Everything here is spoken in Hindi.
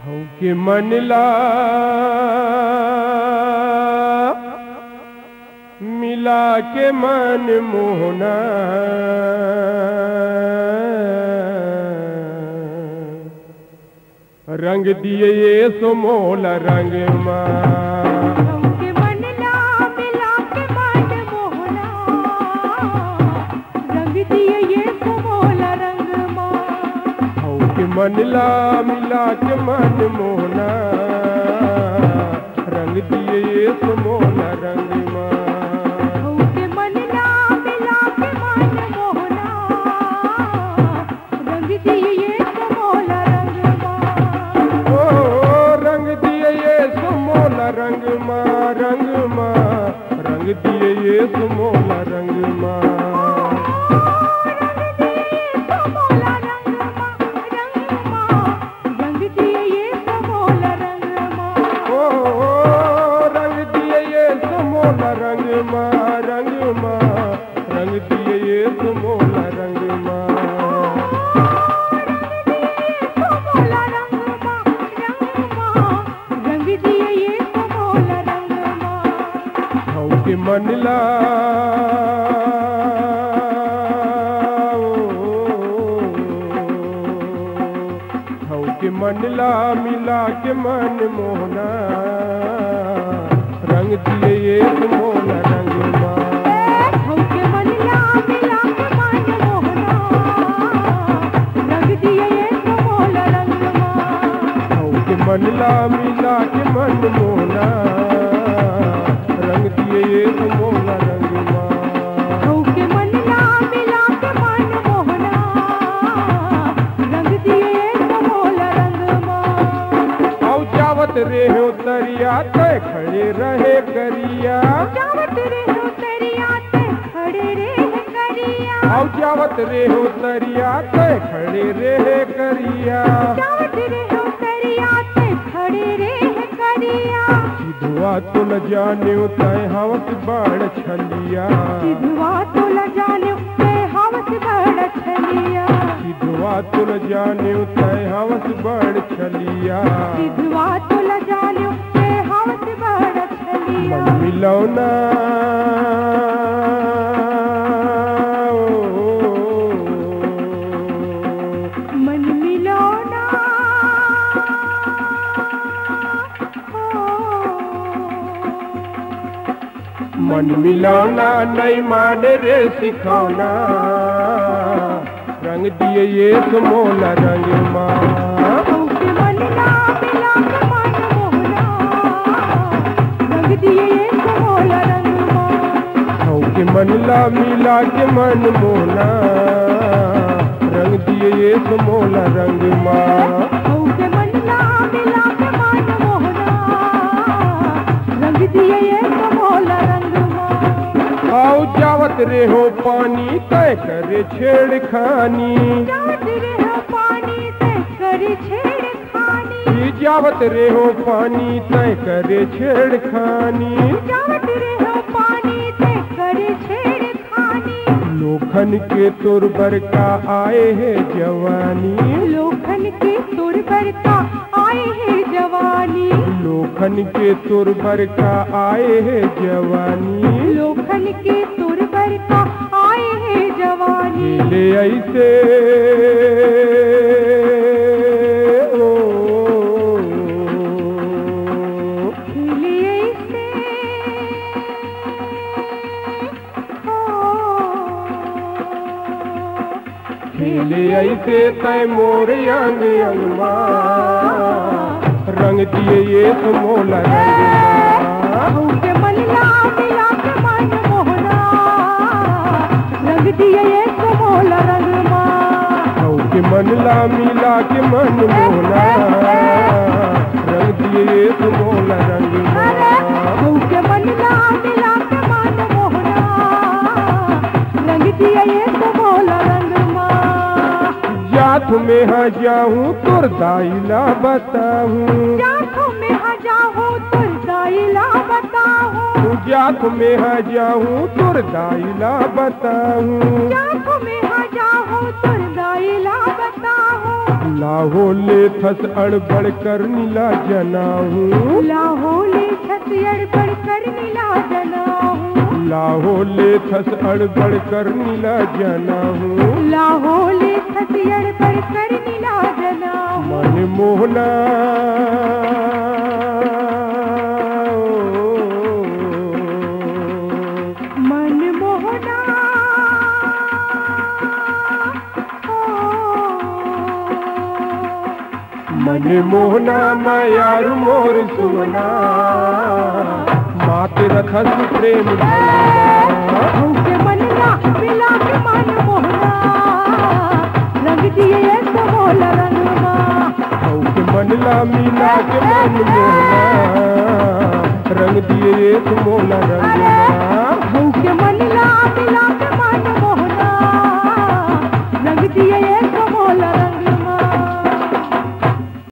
के मनला मिला के मन मोहना रंग दिए ये सो मोल रंग के मनला मिला के मन मोहना रंग दिए ये सो मोल रंग के मनला मिला के मन मोहना रंग दिए ये सो मोल रंग के मनला मिला के मन मोहना रंग दिए ये सो मोल रंग रंग दिए ये सुमोला रंग रंग दिए ये सुमोला रंग रंग दिए ये सो मोल रंग रंग दिए ये सुमोला रंग रंग दिए ये सुमोला रंग के मनला के मनला मिला के मन मोहना रंग दिए ये मोला रंग के मनला मिला के मन मोहना रंग दिए ये मोल रंग के मनला मिला के मन मोहना रंग दिए ये मोला रंग के मनला मिला के मन मोहना रंग दिए ये मोल रंग औ जावत रे हो तरिया तय खड़े रहे करिया जावत रे हो तरिया ते खड़े रे करिया औ जावत रे हो तरिया तय खड़े रे करिया जावत रे हो तरिया ते खड़े रे करिया सिधुआ तो न जाने तय हवस बड़ छलिया सिधुआ तो न जाने ते हवस बड़ छलिया सिधुआ तो न जाने तय हवस बड़ छलिया सिधुआ तो न जाने ते हवस बड़ छलिया मन मिलौना मन मिलौना मन मिलौना नहीं माने रे सिखौना रंग दिए ये मोला रंग के मनला मिला के मन मोहना रंग दिए ये मोल रंग के मनला मिला के मन मोना रंग दिए ये मोला रंग के मनला मिला के मन मोहना रंग दिए ये मोल रंग आओ जावत रे हो पानी तय करे छेड़खानी जावत रे हो पानी ते करे छेड़खानी जावत रे हो पानी तय करे छेड़खानी जावत रे हो पानी ते करे छेड़खानी लोखन के तुर का आए है जवानी लोखन के तुर का आए है जवानी लोखन के तुर का आए है जवानी लोखन के तुर का आए है जवानी ले ऐसे खेले ऐसे तय मोर अंग अंगमा रंग दिए ये मोला रंग के मनला मिला के मन मोहना रंग दिए ये मोल रंग के मनला मिला के मन मोहना रंग दिए ये मोला रंग के मनला मिला के मन मोहना रंग दिए ये मोल रंग जात में हाँ जाऊं तुर दाइला बताऊं जात में हाँ जाऊं तुर दाइला बताऊं जात में हाँ जाऊं तुर दाइला बताऊं जात में हाँ जाऊं तुर दाइला बताऊं लाहो ले थस अड़बड़ कर नीला जनाऊं लाहो ले थस अड़बड़ कर नीला जनाऊं लाहो ले थस अड़बड़ कर नीला जनाऊं लाहो ले थस अड़बड़ कर नीला जनाऊं मन मोहना मन मोहना मन मोहना मैं यार मोर सुमना माते रखस प्रेम हमके मनला मिला के मन मोहना रंग दिए तो मोला रंगवा हमके मनला मिला के मन मोहना रंग दिए तो मोला रंगवा हमके मनला मिला